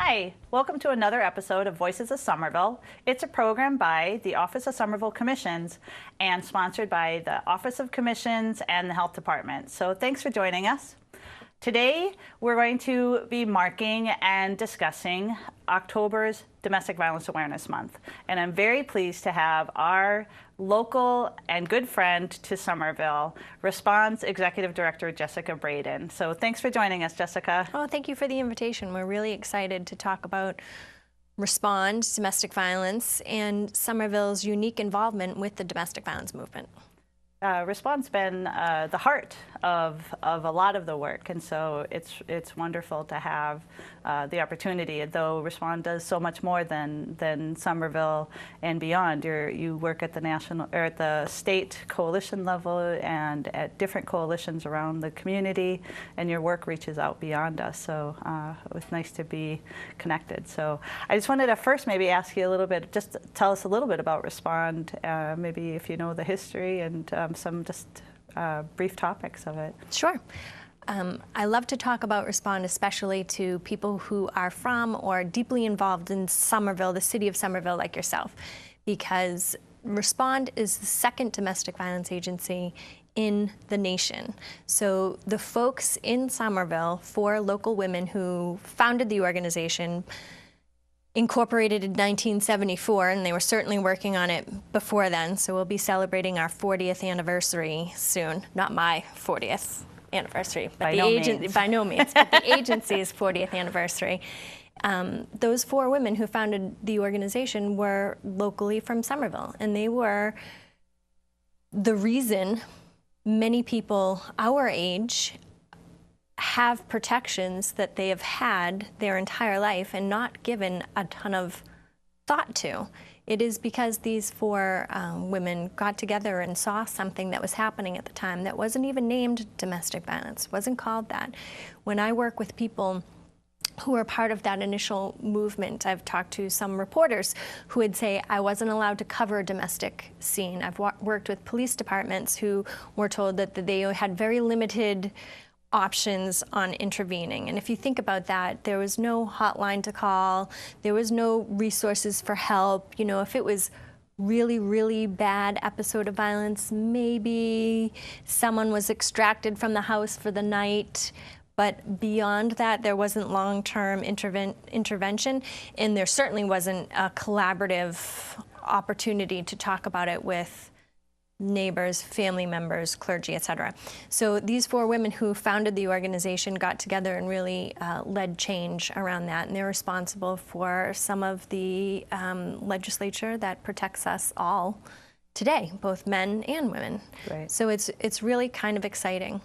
Hi, welcome to another episode of Voices of Somerville. It's a program by the Office of Somerville Commissions and sponsored by the Office of Commissions and the Health Department. So thanks for joining us. Today, we're going to be marking and discussing October's Domestic Violence Awareness Month. And I'm very pleased to have our local and good friend to Somerville, Respond's Executive Director, Jessica Brayden. So thanks for joining us, Jessica. Oh, thank you for the invitation. We're really excited to talk about Respond, domestic violence, and Somerville's unique involvement with the domestic violence movement. Respond's been the heart of a lot of the work, and so it's wonderful to have the opportunity. Though Respond does so much more than Somerville and beyond. You work at the national or at the state coalition level and at different coalitions around the community, and your work reaches out beyond us. So it was nice to be connected. So I just wanted to first maybe ask you a little bit, just tell us a little bit about Respond, maybe if you know the history and some just brief topics of it. Sure. I love to talk about Respond, especially to people who are from or deeply involved in Somerville, the city of Somerville, like yourself, because Respond is the second domestic violence agency in the nation. So the folks in Somerville, 4 local women who founded the organization, incorporated in 1974, and they were certainly working on it before then, so we'll be celebrating our 40th anniversary soon. Not my 40th anniversary, but by no means, but the agency's 40th anniversary. Those 4 women who founded the organization were locally from Somerville, and they were the reason many people our age have protections that they have had their entire life and not given a ton of thought to. It is because these 4 women got together and saw something that was happening at the time that wasn't even named domestic violence, wasn't called that. When I work with people who are part of that initial movement, I've talked to some reporters who would say, I wasn't allowed to cover a domestic scene. I've worked with police departments who were told that they had very limited options on intervening. And if you think about that, there was no hotline to call, there was no resources for help. You know, if it was really, really bad episode of violence, maybe someone was extracted from the house for the night. But beyond that, there wasn't long-term intervention, and there certainly wasn't a collaborative opportunity to talk about it with neighbors, family members, clergy, etc. So these 4 women who founded the organization got together and really led change around that, and they're responsible for some of the legislature that protects us all today, both men and women. Right. So it's really kind of exciting.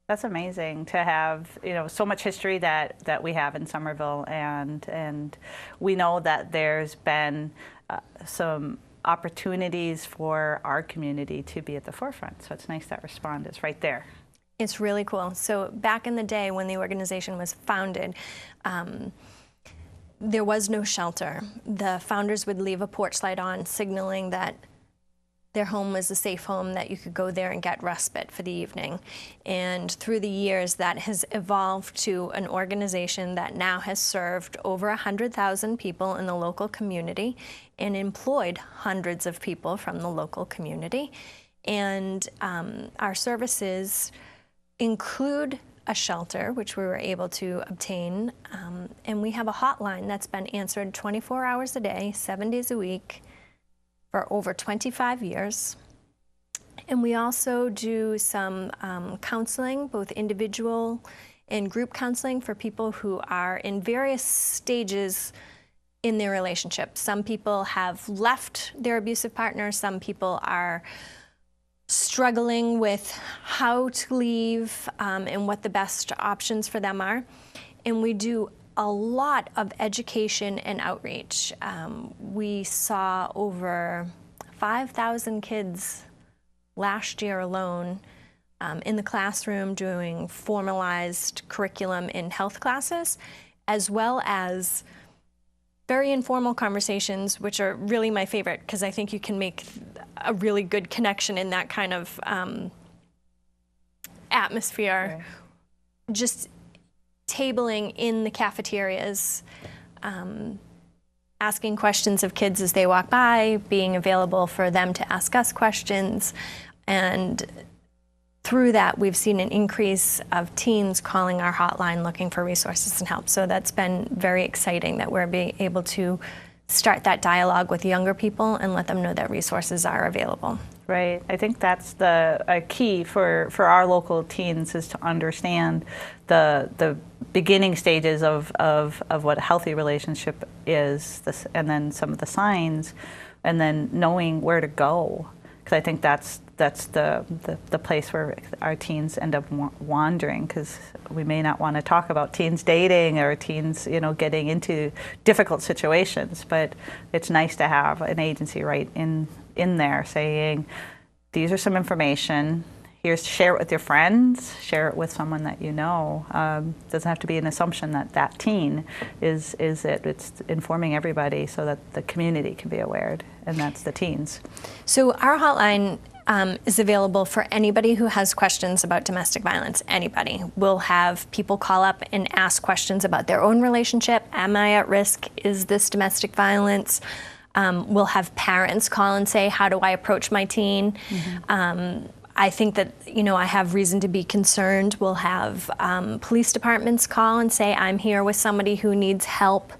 That's amazing to have, you know, so much history that we have in Somerville, and we know that there's been some opportunities for our community to be at the forefront. So it's nice that Respond is right there. It's really cool. So back in the day when the organization was founded, there was no shelter. The founders would leave a porch light on, signaling that their home was a safe home, that you could go there and get respite for the evening. And through the years, that has evolved to an organization that now has served over 100,000 people in the local community and employed hundreds of people from the local community. And our services include a shelter, which we were able to obtain, and we have a hotline that's been answered 24 hours a day, 7 days a week, for over 25 years. And we also do some counseling, both individual and group counseling for people who are in various stages in their relationship. Some people have left their abusive partner, some people are struggling with how to leave and what the best options for them are. And we do a lot of education and outreach. We saw over 5,000 kids last year alone in the classroom doing formalized curriculum in health classes, as well as very informal conversations, which are really my favorite because I think you can make a really good connection in that kind of atmosphere. Right. Just tabling in the cafeterias asking questions of kids as they walk by, being available for them to ask us questions. And through that, we've seen an increase of teens calling our hotline looking for resources and help. So that's been very exciting that we're being able to start that dialogue with younger people and let them know that resources are available. Right. I think that's a key for our local teens, is to understand the beginning stages of what a healthy relationship is, and then some of the signs, and then knowing where to go. Because I think that's the place where our teens end up wandering, because we may not want to talk about teens dating or teens, getting into difficult situations. But it's nice to have an agency right in there saying, these are some information. Share it with your friends. Share it with someone that you know. Doesn't have to be an assumption that teen is it. It's informing everybody so that the community can be aware, and that's the teens. So our hotline is available for anybody who has questions about domestic violence. Anybody. We'll have people call up and ask questions about their own relationship. Am I at risk? Is this domestic violence? We'll have parents call and say, how do I approach my teen? Mm-hmm. I think that, I have reason to be concerned. We'll have police departments call and say, I'm here with somebody who needs help.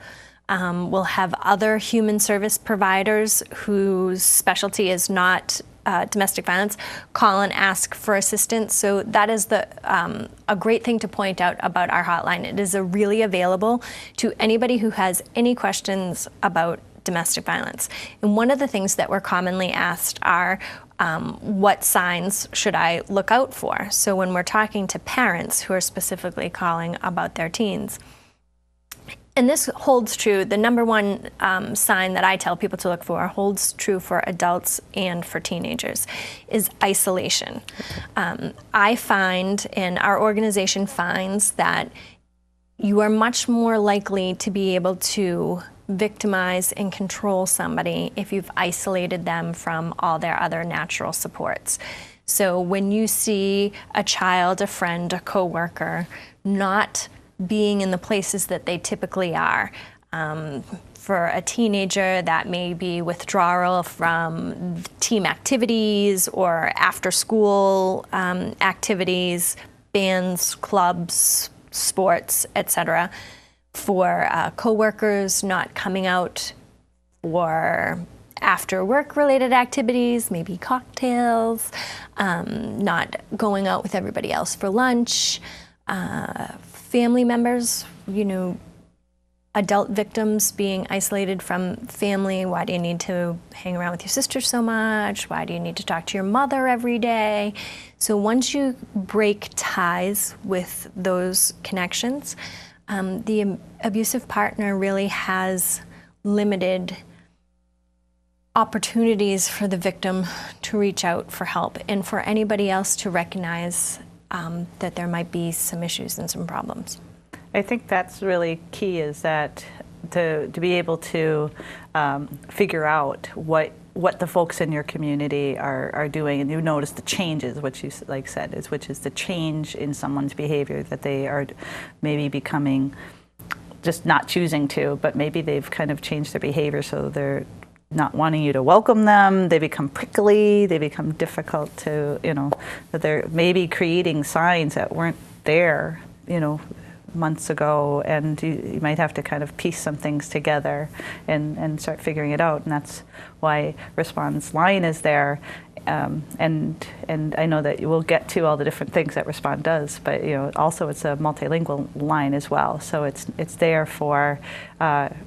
We'll have other human service providers whose specialty is not domestic violence call and ask for assistance. So that is a great thing to point out about our hotline. It is really available to anybody who has any questions about domestic violence. And one of the things that we're commonly asked are, what signs should I look out for? So when we're talking to parents who are specifically calling about their teens, and this holds true, the number one sign that I tell people to look for holds true for adults and for teenagers, is isolation. I find, and our organization finds, that you are much more likely to be able to victimize and control somebody if you've isolated them from all their other natural supports. So when you see a child, a friend, a coworker not being in the places that they typically are, for a teenager, that may be withdrawal from team activities or after-school activities, bands, clubs, sports, etc. For coworkers, not coming out for after-work related activities, maybe cocktails, not going out with everybody else for lunch. Family members, adult victims being isolated from family. Why do you need to hang around with your sister so much? Why do you need to talk to your mother every day? So once you break ties with those connections, the abusive partner really has limited opportunities for the victim to reach out for help, and for anybody else to recognize that there might be some issues and some problems. I think that's really key, is that to be able to figure out what the folks in your community are doing, and you notice the changes, which you said, which is the change in someone's behavior, that they are maybe becoming, just not choosing to, but maybe they've kind of changed their behavior, so they're not wanting you to welcome them, they become prickly, they become difficult to, that they're maybe creating signs that weren't there, months ago, and you might have to kind of piece some things together and start figuring it out, and that's why Respond's line is there. And I know that we'll get to all the different things that Respond does, but also it's a multilingual line as well. So it's there for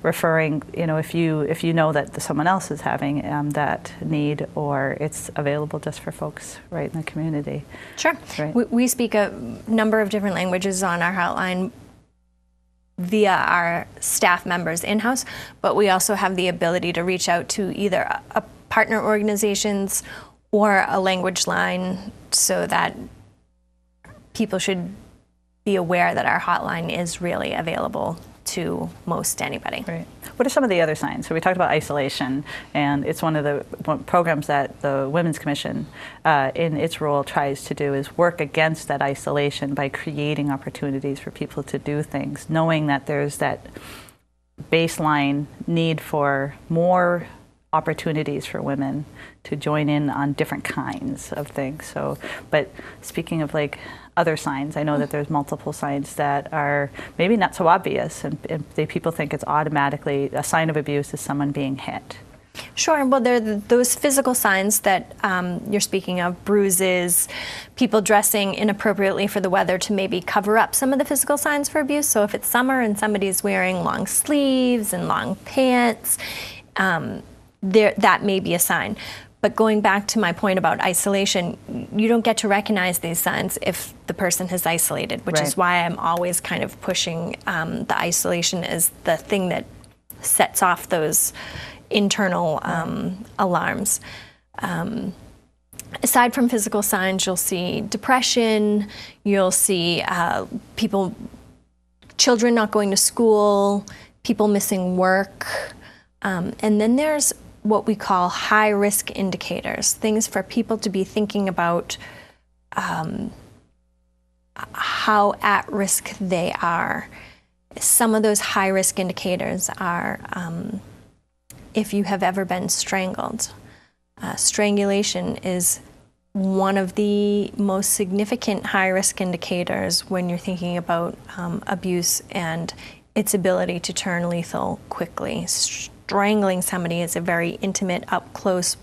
referring. If you know that someone else is having that need, or it's available just for folks right in the community. Sure. Right. We speak a number of different languages on our hotline via our staff members in-house, but we also have the ability to reach out to either a partner organizations or a language line, so that people should be aware that our hotline is really available to most anybody. Right. What are some of the other signs? So we talked about isolation, and it's one of the programs that the Women's Commission in its role tries to do, is work against that isolation by creating opportunities for people to do things, knowing that there's that baseline need for more opportunities for women to join in on different kinds of things. So, but speaking of like other signs, I know that there's multiple signs that are maybe not so obvious, and people think it's automatically a sign of abuse is someone being hit. Sure. Well, there are those physical signs that you're speaking of, bruises, people dressing inappropriately for the weather to maybe cover up some of the physical signs for abuse. So if it's summer and somebody's wearing long sleeves and long pants, that may be a sign. But going back to my point about isolation, you don't get to recognize these signs if the person has isolated, which is why I'm always kind of pushing the isolation as the thing that sets off those internal alarms. Aside from physical signs, you'll see depression, you'll see children not going to school, people missing work, and then there's what we call high-risk indicators, things for people to be thinking about how at risk they are. Some of those high-risk indicators are if you have ever been strangled. Strangulation is one of the most significant high-risk indicators when you're thinking about abuse and its ability to turn lethal quickly. Strangling somebody is a very intimate, up-close,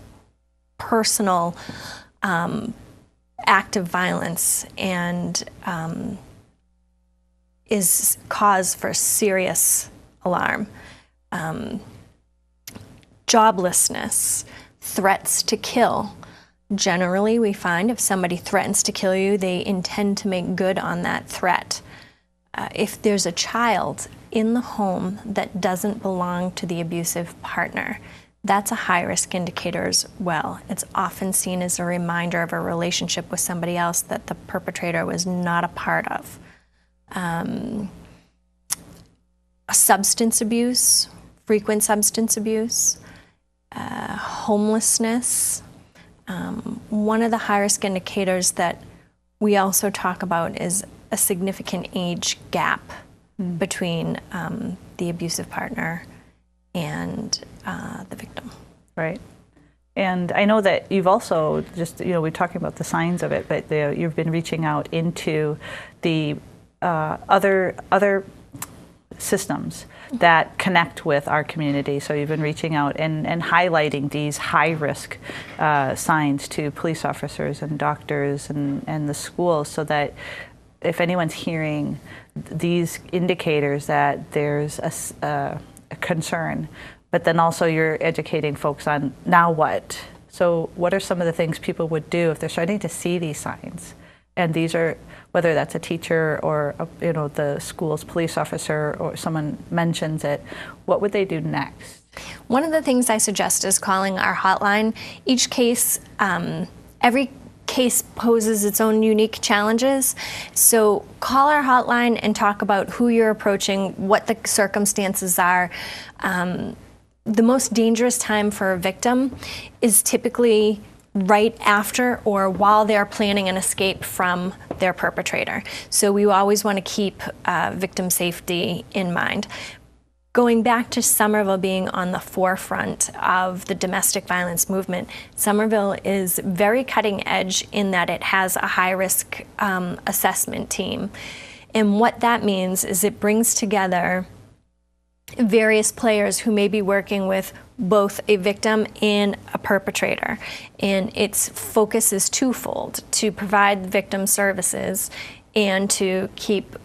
personal act of violence and is cause for serious alarm. Joblessness, threats to kill. Generally, we find if somebody threatens to kill you, they intend to make good on that threat. If there's a child in the home that doesn't belong to the abusive partner, that's a high-risk indicator as well. It's often seen as a reminder of a relationship with somebody else that the perpetrator was not a part of. Substance abuse, frequent substance abuse, homelessness. One of the high-risk indicators that we also talk about is a significant age gap between the abusive partner and the victim. Right. And I know that you've also just, we're talking about the signs of it, but you've been reaching out into the other systems that connect with our community. So you've been reaching out and highlighting these high-risk signs to police officers and doctors and the schools, so that if anyone's hearing these indicators that there's a concern, but then also you're educating folks on now what. So what are some of the things people would do if they're starting to see these signs? And these are, whether that's a teacher or the school's police officer or someone mentions it, what would they do next? One of the things I suggest is calling our hotline. Each case, every case poses its own unique challenges. So call our hotline and talk about who you're approaching, what the circumstances are. The most dangerous time for a victim is typically right after or while they're planning an escape from their perpetrator. So we always want to keep victim safety in mind. Going back to Somerville being on the forefront of the domestic violence movement, Somerville is very cutting edge in that it has a high-risk assessment team. And what that means is it brings together various players who may be working with both a victim and a perpetrator. And its focus is twofold: to provide the victim services and to keep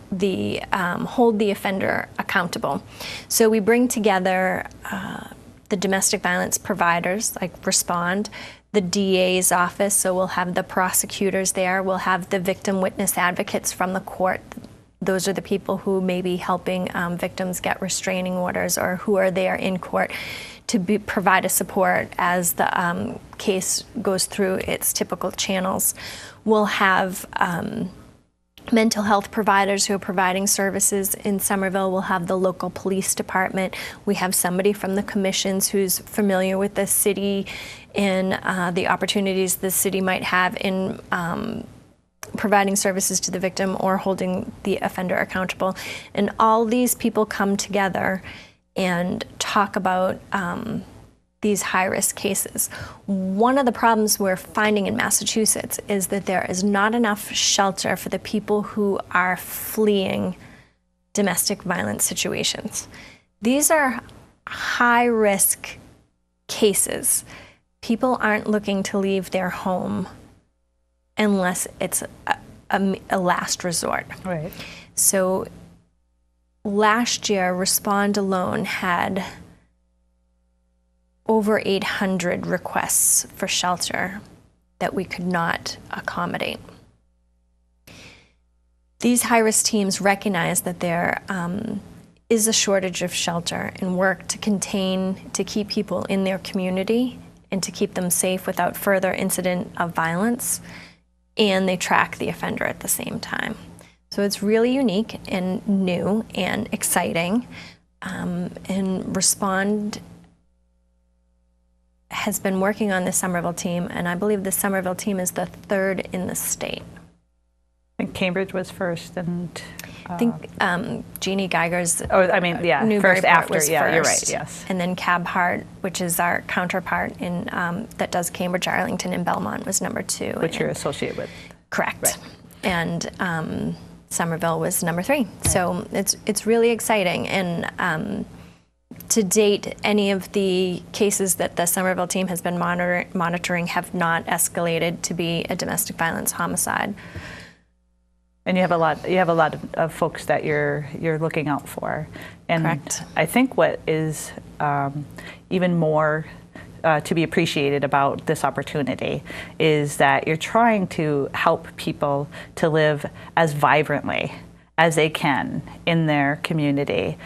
hold the offender accountable. So we bring together the domestic violence providers, like Respond, the DA's office, so we'll have the prosecutors there, we'll have the victim witness advocates from the court. Those are the people who may be helping victims get restraining orders or who are there in court to provide a support as the case goes through its typical channels. We'll have mental health providers who are providing services in Somerville. We'll have the local police department. We have somebody from the commissions who's familiar with the city and the opportunities the city might have in providing services to the victim or holding the offender accountable. And all these people come together and talk about these high-risk cases. One of the problems we're finding in Massachusetts is that there is not enough shelter for the people who are fleeing domestic violence situations. These are high-risk cases. People aren't looking to leave their home unless it's a last resort. Right. So last year, Respond alone had over 800 requests for shelter that we could not accommodate. These high-risk teams recognize that there is a shortage of shelter and work to keep people in their community and to keep them safe without further incident of violence, and they track the offender at the same time. So it's really unique and new and exciting, and Respond has been working on the Somerville team, and I believe the Somerville team is the third in the state. I think Cambridge was first, and I think Jeannie Geiger's Newburyport first after, was yeah, first. You're right, yes. And then Cab Hart, which is our counterpart in that does Cambridge, Arlington, and Belmont, was number 2. Which you're associated with. Correct. Right. And Somerville was number 3. Right. So it's really exciting. And to date, any of the cases that the Somerville team has been monitoring have not escalated to be a domestic violence homicide. And you have a lot of folks that you're looking out for. And correct. I think what is even more to be appreciated about this opportunity is that you're trying to help people to live as vibrantly as they can in their community,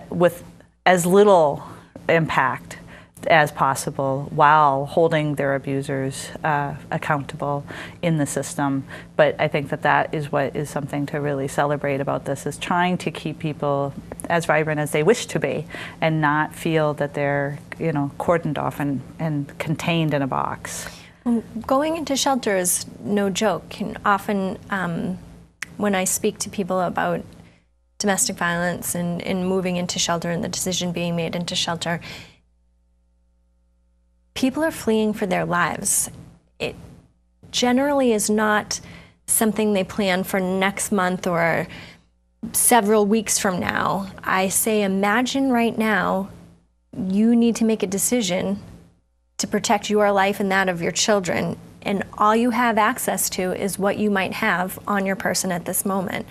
with as little impact as possible, while holding their abusers accountable in the system. But I think that is what is something to really celebrate about this, is trying to keep people as vibrant as they wish to be and not feel that they're cordoned off and contained in a box. Going into shelter is no joke. And often when I speak to people about domestic violence and moving into shelter and the decision being made into shelter, people are fleeing for their lives. It generally is not something they plan for next month or several weeks from now. I say, imagine right now you need to make a decision to protect your life and that of your children, and all you have access to is what you might have on your person at this moment.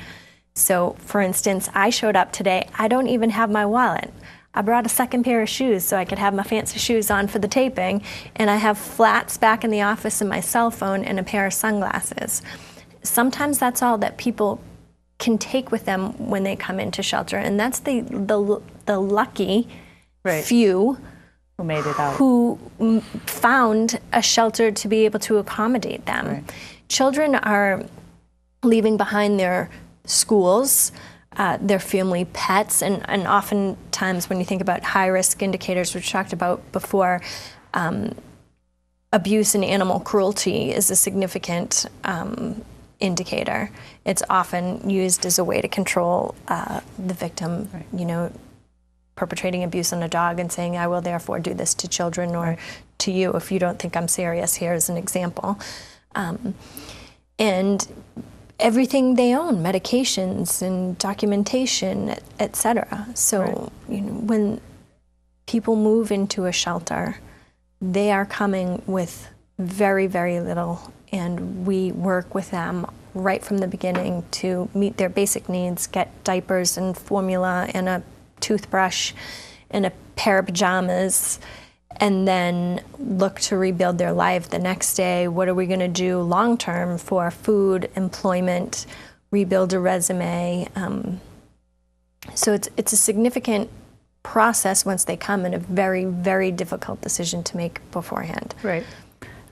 So, for instance, I showed up today, I don't even have my wallet. I brought a second pair of shoes so I could have my fancy shoes on for the taping, and I have flats back in the office and my cell phone and a pair of sunglasses. Sometimes that's all that people can take with them when they come into shelter, and that's the lucky right. few who made it out, who found a shelter to be able to accommodate them. Right. Children are leaving behind their schools, their family pets, and oftentimes when you think about high-risk indicators, which we talked about before, abuse and animal cruelty is a significant indicator. It's often used as a way to control the victim, right. Perpetrating abuse on a dog and saying, I will therefore do this to children or right. to you if you don't think I'm serious. Here's an example. And everything they own, medications and documentation, et cetera. So right. When people move into a shelter, they are coming with very, very little, and we work with them right from the beginning to meet their basic needs, get diapers and formula and a toothbrush and a pair of pajamas, and then look to rebuild their life the next day. What are we going to do long-term for food, employment, rebuild a resume? So it's a significant process once they come, and a very, very difficult decision to make beforehand. Right.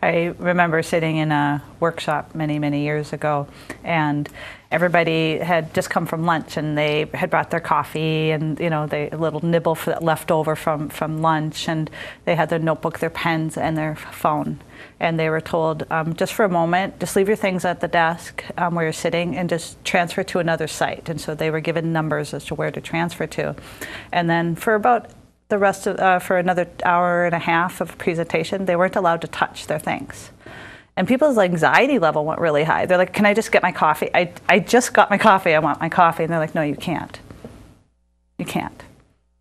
I remember sitting in a workshop many, many years ago, and everybody had just come from lunch, and they had brought their coffee and, you know, a little nibble left over from lunch, and they had their notebook, their pens, and their phone. And they were told, just for a moment, just leave your things at the desk where you're sitting and just transfer to another site. And so they were given numbers as to where to transfer to. And then for about the rest of, for another hour and a half of presentation, they weren't allowed to touch their things. And people's anxiety level went really high. They're like, can I just get my coffee? I just got my coffee, I want my coffee. And they're like, no, you can't. You can't.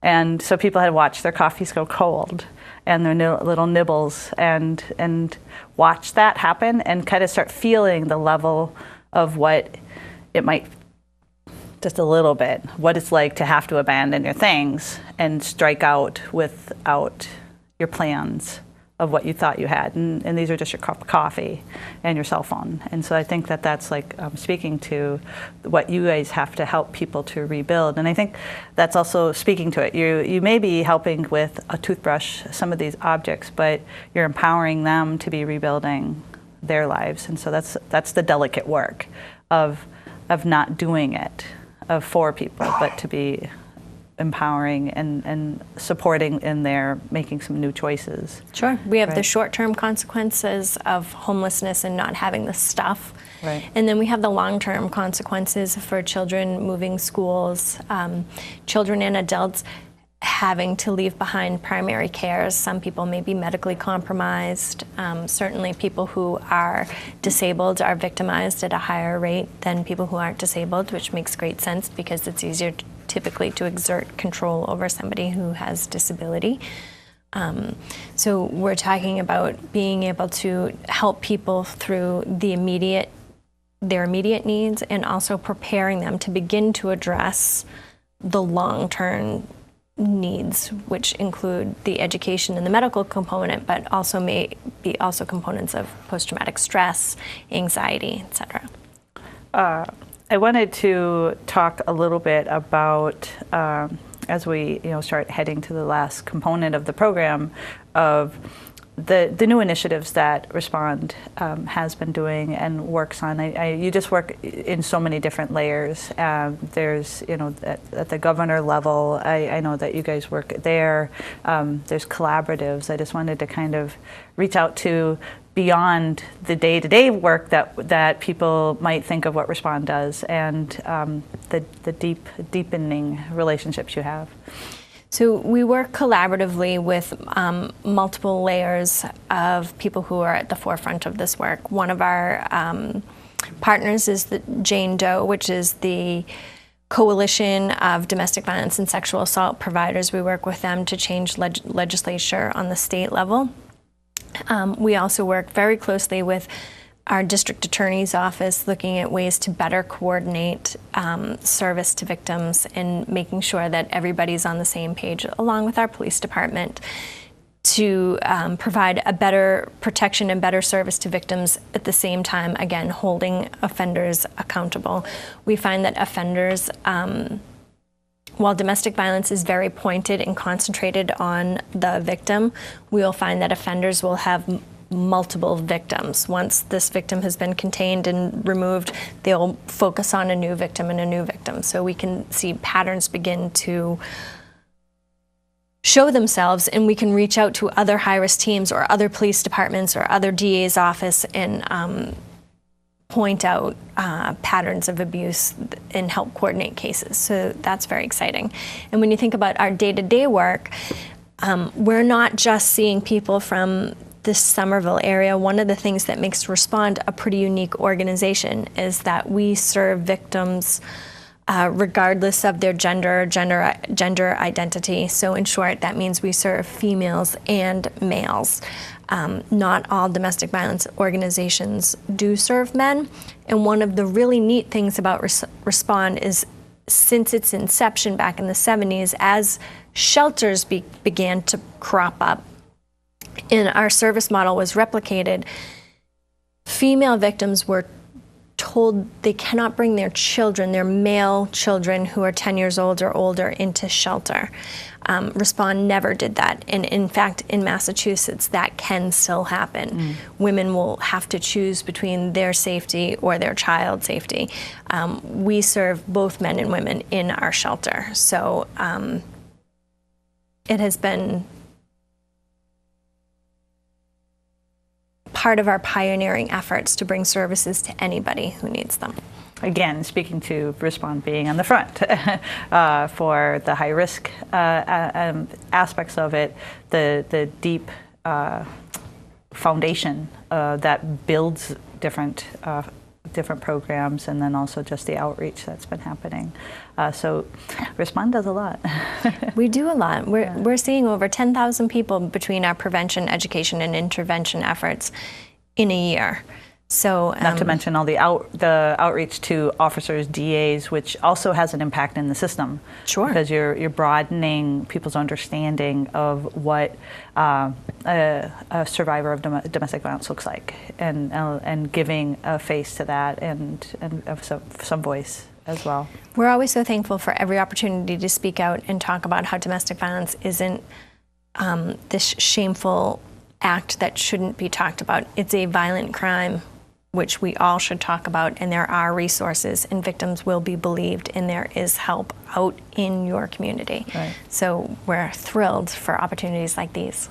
And so people had to watch their coffees go cold and their little nibbles and watch that happen and kind of start feeling the level of what it might, just a little bit, what it's like to have to abandon your things and strike out without your plans of what you thought you had. And these are just your cup of coffee and your cell phone. And so I think that that's like speaking to what you guys have to help people to rebuild. And I think that's also speaking to it. You may be helping with a toothbrush, some of these objects, but you're empowering them to be rebuilding their lives. And so that's the delicate work of not doing it for people, but to be empowering and supporting in their making some new choices. Sure. We have the short-term consequences of homelessness and not having the stuff. Right. And then we have the long-term consequences for children moving schools, children and adults having to leave behind primary cares. Some people may be medically compromised. Certainly people who are disabled are victimized at a higher rate than people who aren't disabled, which makes great sense because it's easier typically to exert control over somebody who has disability. So we're talking about being able to help people through their immediate needs and also preparing them to begin to address the long-term needs, which include the education and the medical component, but also may be also components of post-traumatic stress, anxiety, etc. I wanted to talk a little bit about, as we start heading to the last component of the program, of the new initiatives that Respond has been doing and works on. You just work in so many different layers. There's, at the governor level, I know that you guys work there. There's collaboratives. I just wanted to kind of reach out to beyond the day-to-day work that people might think of what Respond does, and the deepening relationships you have. So we work collaboratively with multiple layers of people who are at the forefront of this work. One of our partners is the Jane Doe, which is the Coalition of Domestic Violence and Sexual Assault Providers. We work with them to change legislature on the state level. We also work very closely with our district attorney's office, looking at ways to better coordinate service to victims and making sure that everybody's on the same page, along with our police department, to provide a better protection and better service to victims at the same time, again, holding offenders accountable. We find that offenders, while domestic violence is very pointed and concentrated on the victim, we'll find that offenders will have multiple victims. Once this victim has been contained and removed, they'll focus on a new victim and a new victim. So we can see patterns begin to show themselves, and we can reach out to other high-risk teams or other police departments or other DA's office and point out patterns of abuse and help coordinate cases. So that's very exciting. And when you think about our day-to-day work, we're not just seeing people from this Somerville area. One of the things that makes Respond a pretty unique organization is that we serve victims regardless of their gender identity. So in short, that means we serve females and males. Not all domestic violence organizations do serve men. And one of the really neat things about Respond is, since its inception back in the 70s, as shelters began to crop up and our service model was replicated, female victims were told they cannot bring their children, their male children who are 10 years old or older, into shelter. Respond never did that. And in fact, in Massachusetts, that can still happen. Women will have to choose between their safety or their child's safety. We serve both men and women in our shelter. So it has been part of our pioneering efforts to bring services to anybody who needs them. Again, speaking to Respond being on the front for the high-risk aspects of it, the deep foundation that builds different programs, and then also just the outreach that's been happening. So Respond does a lot. We do a lot. We're seeing over 10,000 people between our prevention, education, and intervention efforts in a year. So, not to mention all the outreach to officers, DAs, which also has an impact in the system. Sure. Because you're broadening people's understanding of what a survivor of domestic violence looks like, and giving a face to that, and some voice as well. We're always so thankful for every opportunity to speak out and talk about how domestic violence isn't this shameful act that shouldn't be talked about. It's a violent crime, which we all should talk about, and there are resources, and victims will be believed, and there is help out in your community. Right. So we're thrilled for opportunities like these.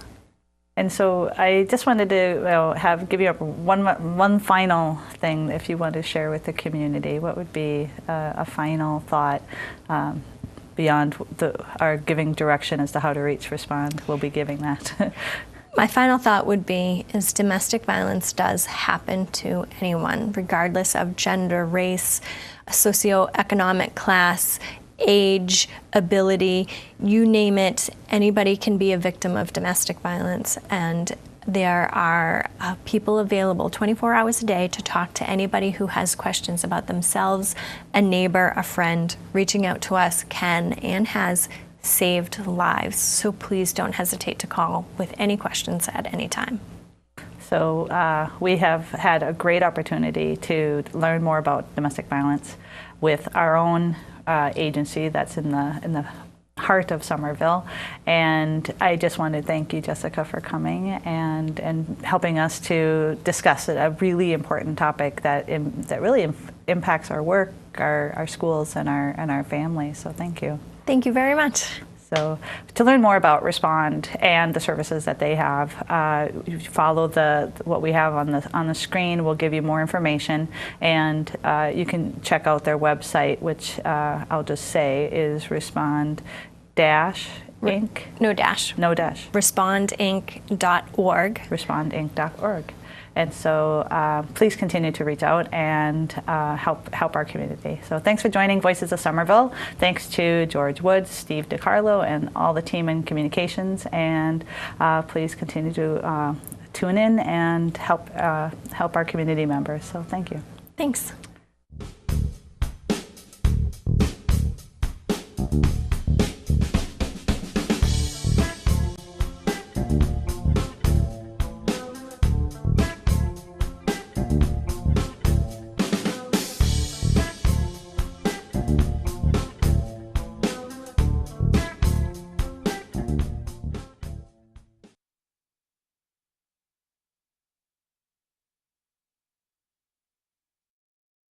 And so I just wanted to give you one final thing, if you want to share with the community. What would be a final thought beyond our giving direction as to how to reach Respond? We'll be giving that. My final thought would be is domestic violence does happen to anyone, regardless of gender, race, socioeconomic class, age, ability, you name it. Anybody can be a victim of domestic violence, and there are people available 24 hours a day to talk to anybody who has questions about themselves, a neighbor, a friend. Reaching out to us can and has saved lives. So please don't hesitate to call with any questions at any time. So we have had a great opportunity to learn more about domestic violence with our own agency that's in the heart of Somerville, and I just want to thank you, Jessica, for coming and helping us to discuss a really important topic that really impacts our work, our schools, and our families. So thank you. Thank you very much. So to learn more about Respond and the services that they have, follow what we have on the screen. We'll give you more information, and you can check out their website, which I'll just say is Respond Inc. No dash. Respondinc.org. Respondinc.org. And so please continue to reach out and help our community. So thanks for joining Voices of Somerville. Thanks to George Woods, Steve DiCarlo, and all the team in communications. And please continue to tune in and help our community members. So thank you. Thanks.